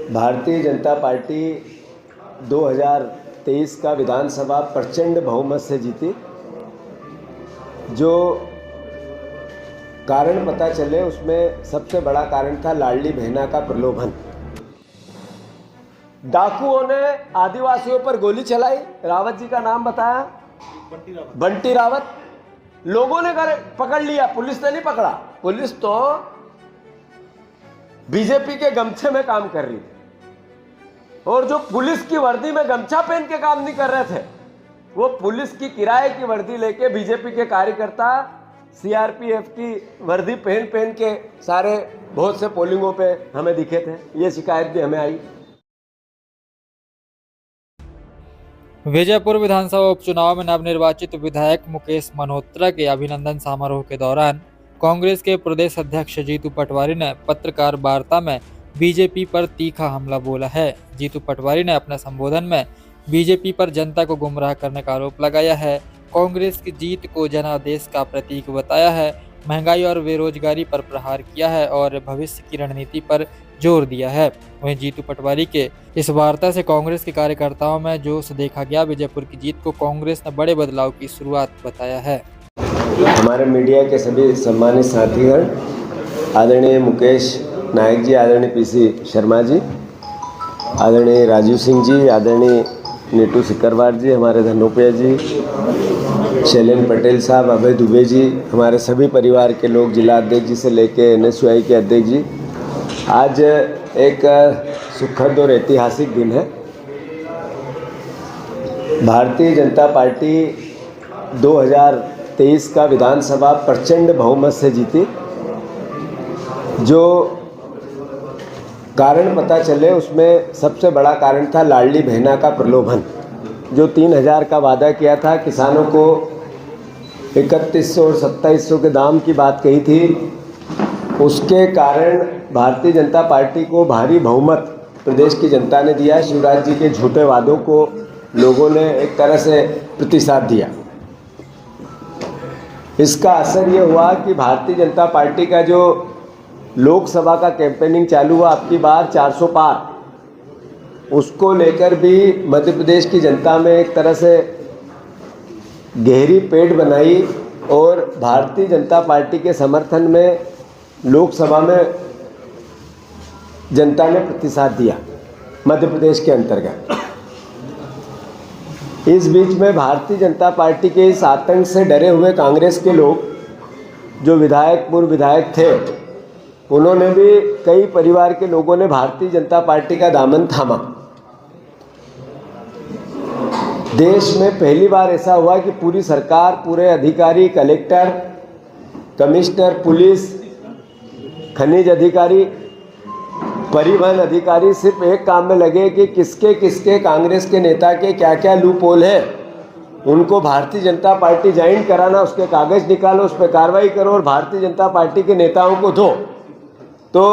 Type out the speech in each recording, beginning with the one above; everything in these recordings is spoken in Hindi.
भारतीय जनता पार्टी 2023 का विधानसभा प्रचंड बहुमत से जीती। जो कारण पता चले उसमें सबसे बड़ा कारण था लाडली बहना का प्रलोभन। डाकुओं ने आदिवासियों पर गोली चलाई, रावत जी का नाम बताया, बंटी रावत। लोगों ने पकड़ लिया, पुलिस ने नहीं पकड़ा। पुलिस तो बीजेपी के गमछे में काम कर रही थी, और जो पुलिस की वर्दी में गमछा पहन के काम नहीं कर रहे थे, वो पुलिस की किराए की वर्दी लेके बीजेपी के कार्यकर्ता सीआरपीएफ की वर्दी पहन के सारे बहुत से पोलिंगों पे हमें दिखे थे। ये शिकायत भी हमें आई। विजयपुर विधानसभा उपचुनाव में नवनिर्वाचित विधायक मुकेश मल्होत्रा के अभिनंदन समारोह के दौरान कांग्रेस के प्रदेश अध्यक्ष जीतू पटवारी ने पत्रकार वार्ता में बीजेपी पर तीखा हमला बोला है। जीतू पटवारी ने अपने संबोधन में बीजेपी पर जनता को गुमराह करने का आरोप लगाया है। कांग्रेस की जीत को जनादेश का प्रतीक बताया है। महंगाई और बेरोजगारी पर प्रहार किया है और भविष्य की रणनीति पर जोर दिया है। वहीं जीतू पटवारी के इस वार्ता से कांग्रेस के कार्यकर्ताओं में जोश देखा गया। विजयपुर की जीत को कांग्रेस ने बड़े बदलाव की शुरुआत बताया है। हमारे मीडिया के सभी सम्मानित साथीगण, आदरणीय मुकेश नायक जी, आदरणीय पीसी शर्मा जी, आदरणीय राजीव सिंह जी, आदरणीय नीटू सिकरवार जी, हमारे धनोपिया जी, शैलेंद्र पटेल साहब, अभय दुबे जी, हमारे सभी परिवार के लोग, जिला अध्यक्ष जी से लेके एनएसयूआई के अध्यक्ष जी, आज एक सुखद और ऐतिहासिक दिन है। भारतीय जनता पार्टी 2023 का विधानसभा प्रचंड बहुमत से जीती। जो कारण पता चले उसमें सबसे बड़ा कारण था लाडली बहना का प्रलोभन। जो 3000 का वादा किया था, किसानों को 3100 और 2700 के दाम की बात कही थी, उसके कारण भारतीय जनता पार्टी को भारी बहुमत प्रदेश की जनता ने दिया। शिवराज जी के झूठे वादों को लोगों ने एक तरह से प्रतिसाद दिया। इसका असर ये हुआ कि भारतीय जनता पार्टी का जो लोकसभा का कैंपेनिंग चालू हुआ, अब की बार 400 पार, उसको लेकर भी मध्य प्रदेश की जनता में एक तरह से गहरी पेड़ बनाई और भारतीय जनता पार्टी के समर्थन में लोकसभा में जनता ने प्रतिसाद दिया मध्य प्रदेश के अंतर्गत। इस बीच में भारतीय जनता पार्टी के इस आतंक से डरे हुए कांग्रेस के लोग, जो पूर्व विधायक थे, उन्होंने भी, कई परिवार के लोगों ने भारतीय जनता पार्टी का दामन थामा। देश में पहली बार ऐसा हुआ कि पूरी सरकार, पूरे अधिकारी, कलेक्टर, कमिश्नर, पुलिस, खनिज अधिकारी, परिवहन अधिकारी सिर्फ एक काम में लगे कि किसके किसके कांग्रेस के नेता के क्या क्या लूप होल है, उनको भारतीय जनता पार्टी ज्वाइन कराना, उसके कागज निकालो, उस पर कार्रवाई करो और भारतीय जनता पार्टी के नेताओं को दो। तो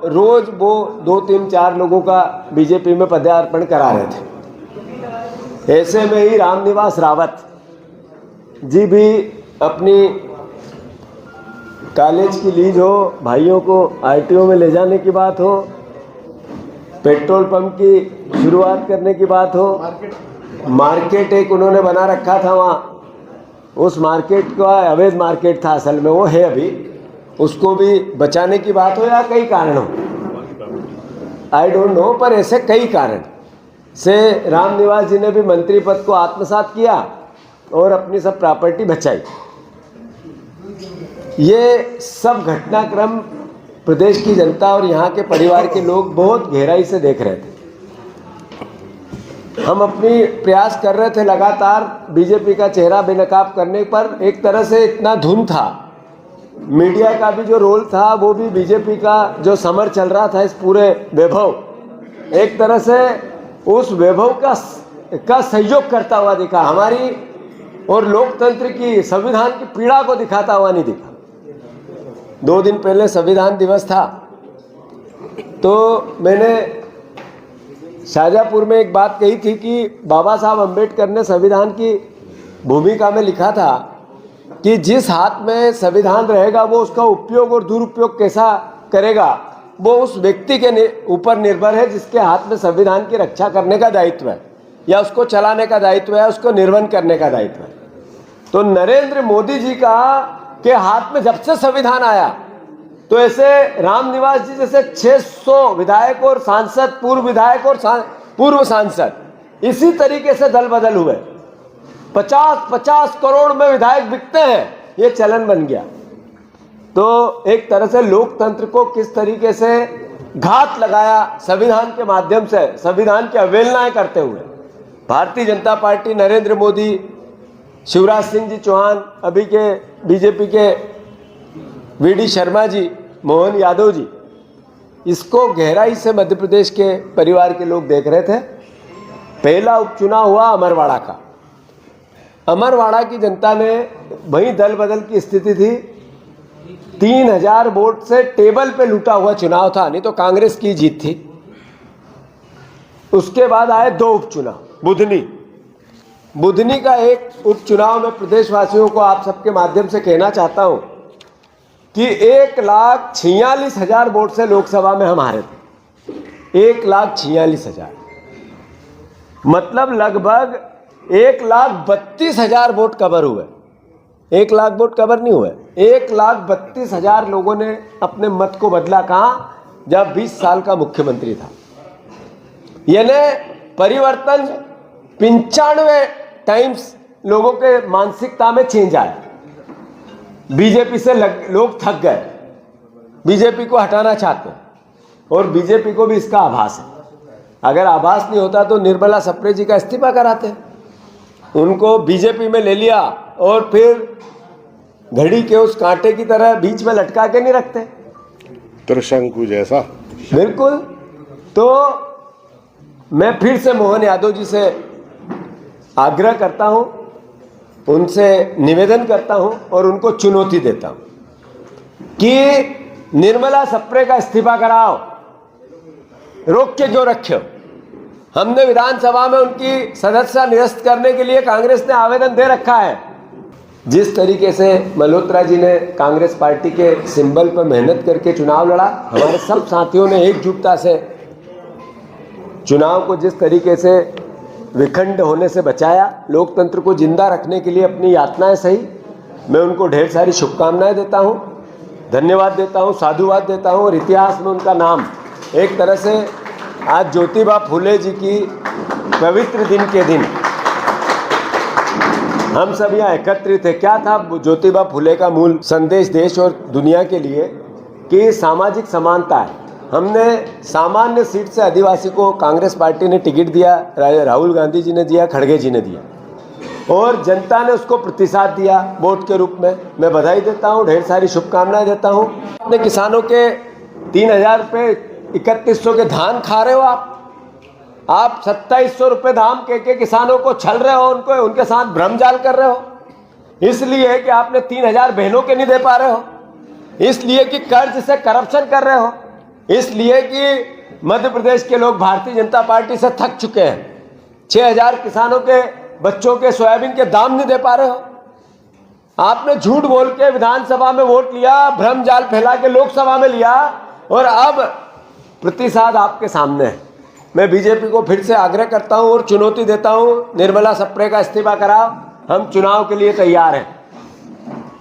रोज वो 2, 3, 4 लोगों का बीजेपी में पदार्पण करा रहे थे। ऐसे में ही रामनिवास रावत जी भी अपनी कॉलेज की लीज हो, भाइयों को आईटीओ में ले जाने की बात हो, पेट्रोल पंप की शुरुआत करने की बात हो, मार्केट एक उन्होंने बना रखा था वहाँ, उस मार्केट का अवैध मार्केट था असल में, वो है अभी, उसको भी बचाने की बात हो, या कई कारण हो, आई डोंट नो, पर ऐसे कई कारण से रामनिवास जी ने भी मंत्री पद को आत्मसात किया और अपनी सब प्रॉपर्टी बचाई। ये सब घटनाक्रम प्रदेश की जनता और यहाँ के परिवार के लोग बहुत गहराई से देख रहे थे। हम अपनी प्रयास कर रहे थे लगातार बीजेपी का चेहरा बेनकाब करने पर। एक तरह से इतना धुन था, मीडिया का भी जो रोल था, वो भी बीजेपी का जो समर चल रहा था, इस पूरे वैभव, एक तरह से उस वैभव का सहयोग करता हुआ दिखा, हमारी और लोकतंत्र की, संविधान की पीड़ा को दिखाता हुआ नहीं दिखा। 2 दिन पहले संविधान दिवस था, तो मैंने शाहजहाँपुर में एक बात कही थी कि बाबा साहब अम्बेडकर ने संविधान की भूमिका में लिखा था कि जिस हाथ में संविधान रहेगा वो उसका उपयोग और दुरुपयोग कैसा करेगा, वो उस व्यक्ति के ऊपर निर्भर है जिसके हाथ में संविधान की रक्षा करने का दायित्व है, या उसको चलाने का दायित्व है, उसको निर्वहन करने का दायित्व है। तो नरेंद्र मोदी जी के हाथ में जब से संविधान आया, तो ऐसे रामनिवास जी जैसे 600 विधायक और सांसद, पूर्व विधायक और पूर्व सांसद इसी तरीके से दल बदल हुए। 50-50 करोड़ में विधायक बिकते हैं, ये चलन बन गया। तो एक तरह से लोकतंत्र को किस तरीके से घात लगाया संविधान के माध्यम से, संविधान की अवहेलनाएं करते हुए। भारतीय जनता पार्टी, नरेंद्र मोदी, शिवराज सिंह जी चौहान, अभी के बीजेपी के वीडी शर्मा जी, मोहन यादव जी, इसको गहराई से मध्य प्रदेश के परिवार के लोग देख रहे थे। पहला उपचुनाव हुआ अमरवाड़ा का। अमरवाड़ा की जनता ने, वहीं दल बदल की स्थिति थी, 3000 वोट से टेबल पे लूटा हुआ चुनाव था, नहीं तो कांग्रेस की जीत थी। उसके बाद आए 2 उपचुनाव। बुधनी का एक उपचुनाव में प्रदेशवासियों को आप सबके माध्यम से कहना चाहता हूं कि 1,46,000 वोट से लोकसभा में हम हारे थे। 1,46,000 मतलब लगभग 1,32,000 वोट कवर हुए। 1 लाख वोट कवर नहीं हुए, 1,32,000 लोगों ने अपने मत को बदला। कहाँ? जब 20 साल का मुख्यमंत्री था। यानी परिवर्तन 95 टाइम्स लोगों के मानसिकता में चेंज आया। बीजेपी से लोग थक गए, बीजेपी को हटाना चाहते हैं, और बीजेपी को भी इसका आभास है। अगर आभास नहीं होता तो निर्मला सप्रे जी का इस्तीफा कराते। उनको बीजेपी में ले लिया और फिर घड़ी के उस कांटे की तरह बीच में लटका के नहीं रखते, त्रिशंकु जैसा। बिल्कुल। तो मैं फिर से मोहन यादव जी से आग्रह करता हूं, उनसे निवेदन करता हूं और उनको चुनौती देता हूं कि निर्मला सप्रे का इस्तीफा कराओ, रोक के क्यों रखे हो? हमने विधानसभा में उनकी सदस्यता निरस्त करने के लिए कांग्रेस ने आवेदन दे रखा है। जिस तरीके से मल्होत्रा जी ने कांग्रेस पार्टी के सिंबल पर मेहनत करके चुनाव लड़ा, हमारे सब साथियों ने एकजुटता से चुनाव को जिस तरीके से विखंड होने से बचाया, लोकतंत्र को जिंदा रखने के लिए अपनी यातनाएं सही, मैं उनको ढेर सारी शुभकामनाएं देता हूं, धन्यवाद देता हूं, साधुवाद देता हूं। और इतिहास में उनका नाम एक तरह से आज ज्योतिबा फुले जी की पवित्र दिन के दिन हम सब यहाँ एकत्रित थे। क्या था ज्योतिबा फुले का मूल संदेश देश और दुनिया के लिए? कि सामाजिक समानता है। हमने सामान्य सीट से आदिवासी को कांग्रेस पार्टी ने टिकट दिया, राहुल गांधी जी ने दिया, खड़गे जी ने दिया, और जनता ने उसको प्रतिसाद दिया वोट के रूप में। मैं बधाई देता हूँ, ढेर सारी शुभकामनाएं देता हूँ। अपने किसानों के 3,000 रुपये 3100 के धान खा रहे हो आप 2700 रुपये दाम के किसानों को छल रहे हो, उनको उनके साथ भ्रमजाल कर रहे हो। इसलिए कि आपने 3,000 बहनों के नहीं दे पा रहे हो, इसलिए कि कर्ज से करप्शन कर रहे हो, इसलिए कि मध्य प्रदेश के लोग भारतीय जनता पार्टी से थक चुके हैं। 6,000 किसानों के बच्चों के सोयाबीन के दाम नहीं दे पा रहे हो। आपने झूठ बोल के विधानसभा में वोट लिया, भ्रमजाल फैला के लोकसभा में लिया, और अब प्रतिसाद आपके सामने है। मैं बीजेपी को फिर से आग्रह करता हूं और चुनौती देता हूं, निर्मला सप्रे का इस्तीफा कराओ, हम चुनाव के लिए तैयार हैं।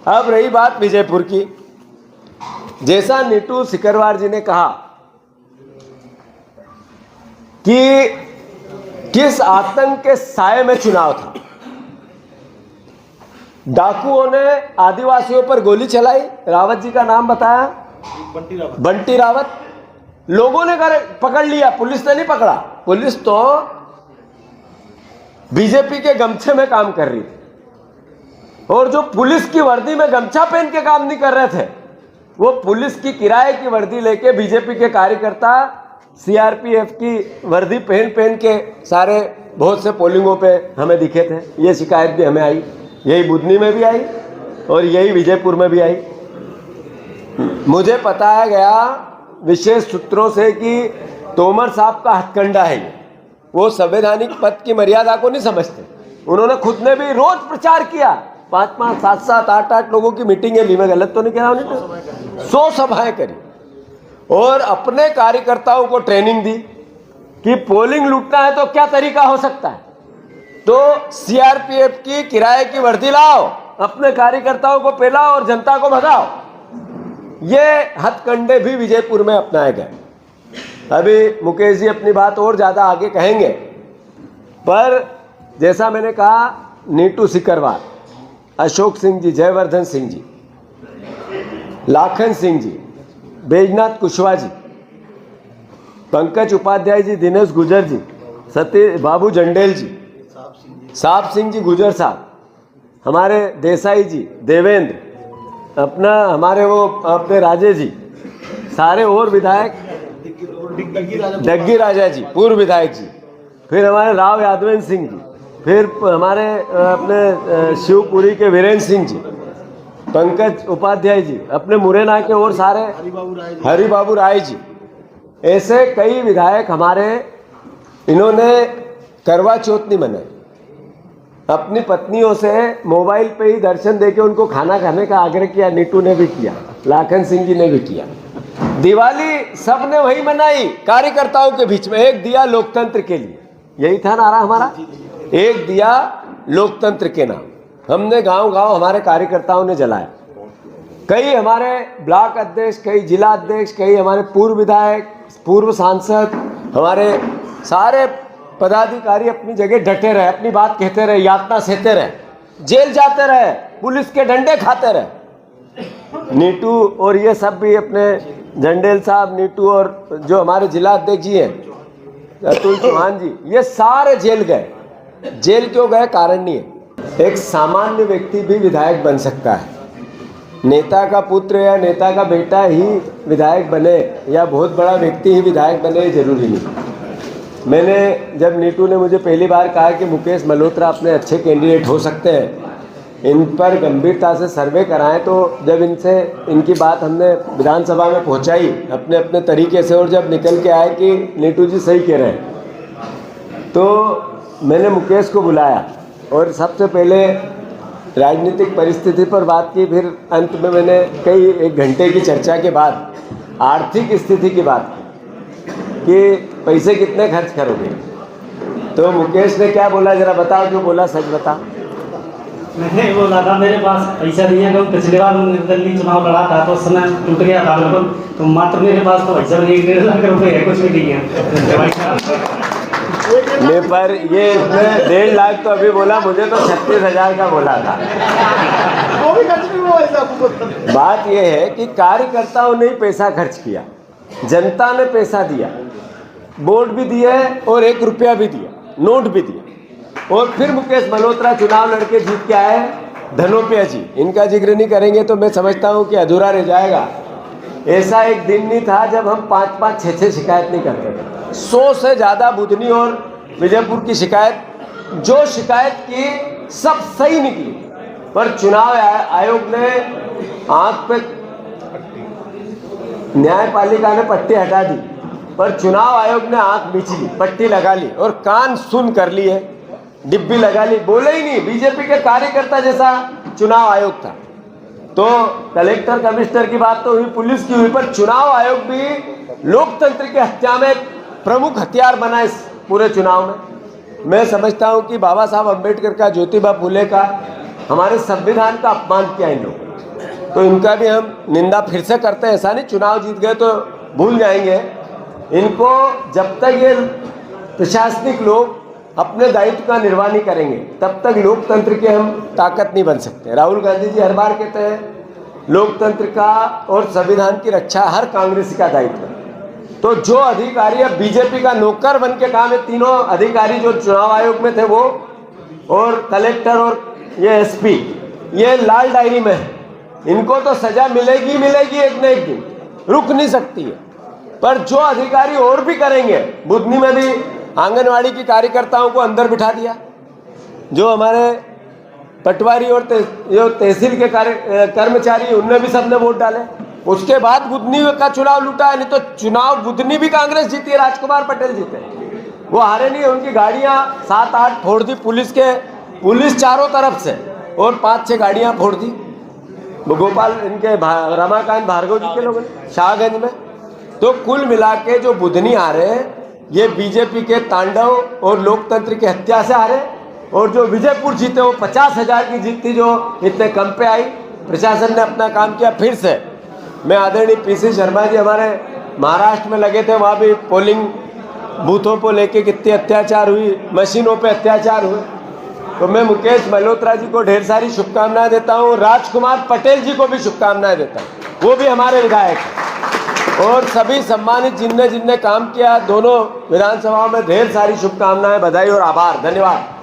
अब रही बात विजयपुर की, जैसा नीतू सिकरवार जी ने कहा कि किस आतंक के साए में चुनाव था। डाकुओं ने आदिवासियों पर गोली चलाई, रावत जी का नाम बताया, बंटी रावत। लोगों ने पकड़ लिया, पुलिस ने नहीं पकड़ा। पुलिस तो बीजेपी के गमछे में काम कर रही थी, और जो पुलिस की वर्दी में गमछा पहन के काम नहीं कर रहे थे, वो पुलिस की किराए की वर्दी लेके बीजेपी के कार्यकर्ता सीआरपीएफ की वर्दी पहन के सारे बहुत से पोलिंगों पे हमें दिखे थे। ये शिकायत भी हमें आई, यही बुधनी में भी आई और यही विजयपुर में भी आई। मुझे बताया गया विशेष सूत्रों से कि तोमर साहब का हथकंडा है ये, वो संवैधानिक पद की मर्यादा को नहीं समझते। उन्होंने खुद ने भी रोज प्रचार किया, 5-5, 7-7, 8-8 लोगों की मीटिंगें ली। मैं गलत तो नहीं कह रहा हूँ? 100 सभाएं करी, और अपने कार्यकर्ताओं को ट्रेनिंग दी कि पोलिंग लूटना है तो क्या तरीका हो सकता है, तो सीआरपीएफ की किराए की वर्दी लाओ, अपने कार्यकर्ताओं को पेलाओ और जनता को भगाओ। ये हथकंडे भी विजयपुर में अपनाए गए। अभी मुकेश जी अपनी बात और ज़्यादा आगे कहेंगे, पर जैसा मैंने कहा, नीटू सिकरवार, अशोक सिंह जी, जयवर्धन सिंह जी, लाखन सिंह जी, बैजनाथ कुशवाहा जी, पंकज उपाध्याय जी, दिनेश गुजर जी, सतीश बाबू जंडेल जी, साहब सिंह जी गुजर साहब, हमारे देसाई जी, देवेंद्र, अपना हमारे वो अपने राजे जी, सारे और विधायक, डग्गी राजा जी पूर्व विधायक जी, फिर हमारे राव यादवेंद्र सिंह जी, फिर हमारे अपने शिवपुरी के वीरेंद्र सिंह जी, पंकज उपाध्याय जी, अपने मुरैना के और सारे हरिबाबू राय जी, ऐसे कई विधायक हमारे, इन्होंने करवा चौथ नहीं मनाई, अपनी पत्नियों से मोबाइल पे ही दर्शन देके उनको खाना खाने का आग्रह किया। नीटू ने भी किया, लाखन सिंह जी ने भी किया। दिवाली सबने वही मनाई कार्यकर्ताओं के बीच में, एक दिया लोकतंत्र के लिए, यही था नारा हमारा, एक दिया लोकतंत्र के नाम। हमने गांव गांव हमारे कार्यकर्ताओं ने जलाया। कई हमारे ब्लॉक अध्यक्ष, कई जिला अध्यक्ष, कई हमारे पूर्व विधायक, पूर्व सांसद, हमारे सारे पदाधिकारी अपनी जगह डटे रहे, अपनी बात कहते रहे, यातना सहते रहे, जेल जाते रहे, पुलिस के डंडे खाते रहे। नीटू और ये सब भी, अपने जंडेल साहब, नीटू और जो हमारे जिला अध्यक्ष जी हैं अतुल चौहान जी, ये सारे जेल गए। जेल क्यों गए, कारण नहीं है। एक सामान्य व्यक्ति भी विधायक बन सकता है, नेता का पुत्र या नेता का बेटा ही विधायक बने या बहुत बड़ा व्यक्ति ही विधायक बने, ये जरूरी नहीं। मैंने जब नीटू ने मुझे पहली बार कहा कि मुकेश मल्होत्रा अपने अच्छे कैंडिडेट हो सकते हैं, इन पर गंभीरता से सर्वे कराएं, तो जब इनसे इनकी बात हमने विधानसभा में पहुंचाई अपने अपने तरीके से, और जब निकल के आए कि नीटू जी सही कह रहे हैं, तो मैंने मुकेश को बुलाया और सबसे पहले राजनीतिक परिस्थिति पर बात की। फिर अंत में मैंने कई 1 घंटे की चर्चा के बाद आर्थिक स्थिति की बात की कि पैसे कितने खर्च करोगे। तो मुकेश ने क्या बोला, जरा बताओ, जो बोला सच बताओ। मैंने बोला था मेरे पास पैसा नहीं है, तो पिछले बार निर्दलीय चुनाव लड़ा था तो उस समय टूट गया था बिल्कुल, तो मात्र मेरे पास तो पैसा 1.5 लाख रुपये है, कुछ भी नहीं है। नहीं, पर ये 1.5 लाख तो अभी बोला, मुझे तो 36,000 का बोला था। बात ये है कि कार्यकर्ताओं ने पैसा खर्च किया, जनता ने पैसा दिया, वोट भी दिए और 1 रुपया भी दिया, नोट भी दिया। और फिर मुकेश मल्होत्रा चुनाव लड़के जीत के आए, धनोपिया जी, इनका जिक्र नहीं करेंगे तो मैं समझता हूँ कि अधूरा रह जाएगा। ऐसा एक दिन नहीं था जब हम 5-5, 6-6 शिकायत नहीं करते थे। 100 से ज़्यादा बुधनी और विजयपुर की शिकायत, जो शिकायत की सब सही निकली, पर चुनाव आयोग ने आंख पे, न्यायपालिका ने पट्टी हटा दी, पर चुनाव आयोग ने आंख बीच ली, पट्टी लगा ली और कान सुन कर लिए, डिब्बी लगा ली, बोले ही नहीं। बीजेपी के कार्यकर्ता जैसा चुनाव आयोग था। तो कलेक्टर कमिश्नर की बात तो हुई, पुलिस की हुई, पर चुनाव आयोग भी लोकतंत्र की हत्या में प्रमुख हथियार बना इस पूरे चुनाव में। मैं समझता हूं कि बाबा साहब अम्बेडकर का, ज्योतिबा फुले का, हमारे संविधान का अपमान किया इन लोगों, तो इनका भी हम निंदा फिर से करते हैं। ऐसा नहीं चुनाव जीत गए तो भूल जाएंगे इनको। जब तक ये प्रशासनिक लोग अपने दायित्व का निर्वाह नहीं करेंगे, तब तक लोकतंत्र के हम ताकत नहीं बन सकते। राहुल गांधी जी हर बार कहते हैं लोकतंत्र का और संविधान की रक्षा हर कांग्रेसी का दायित्व है। तो जो अधिकारी अब बीजेपी का नौकर बन के काम है, तीनों अधिकारी जो चुनाव आयोग में थे वो, और कलेक्टर और ये एसपी, ये लाल डायरी में है। इनको तो सजा मिलेगी मिलेगी, एक न एक दिन, रुक नहीं सकती है। पर जो अधिकारी और भी करेंगे, बुधनी में भी आंगनवाड़ी की कार्यकर्ताओं को अंदर बिठा दिया, जो हमारे पटवारी और जो तहसील के कर्मचारी, उनने भी सबने वोट डाले। उसके बाद बुधनी का चुनाव लूटा है। नहीं तो चुनाव बुधनी भी कांग्रेस जीती है, राजकुमार पटेल जीते, वो हारे नहीं। उनकी गाड़ियां 7-8 फोड़ दी पुलिस चारों तरफ से, और 5-6 गाड़ियां फोड़ दी गोपाल, इनके रमाकांत भार्गव जी के लोगों ने शाहगंज में। तो कुल मिला के जो बुधनी आ रहे हैं ये बीजेपी के तांडव और लोकतंत्र की हत्या से आ रहे हैं। और जो विजयपुर जीते वो 50,000 की जीत थी जो इतने कम पे आई। प्रशासन ने अपना काम किया। फिर से मैं आदरणीय पीसी शर्मा जी हमारे महाराष्ट्र में लगे थे, वहाँ भी पोलिंग बूथों को लेके कितनी अत्याचार हुई, मशीनों पे अत्याचार हुए। तो मैं मुकेश मल्होत्रा जी को ढेर सारी शुभकामनाएं देता हूँ, राजकुमार पटेल जी को भी शुभकामनाएं देता हूँ, वो भी हमारे विधायक हैं, और सभी सम्मानित जिनने जिनने काम किया दोनों विधानसभाओं में ढेर सारी शुभकामनाएं, बधाई और आभार। धन्यवाद।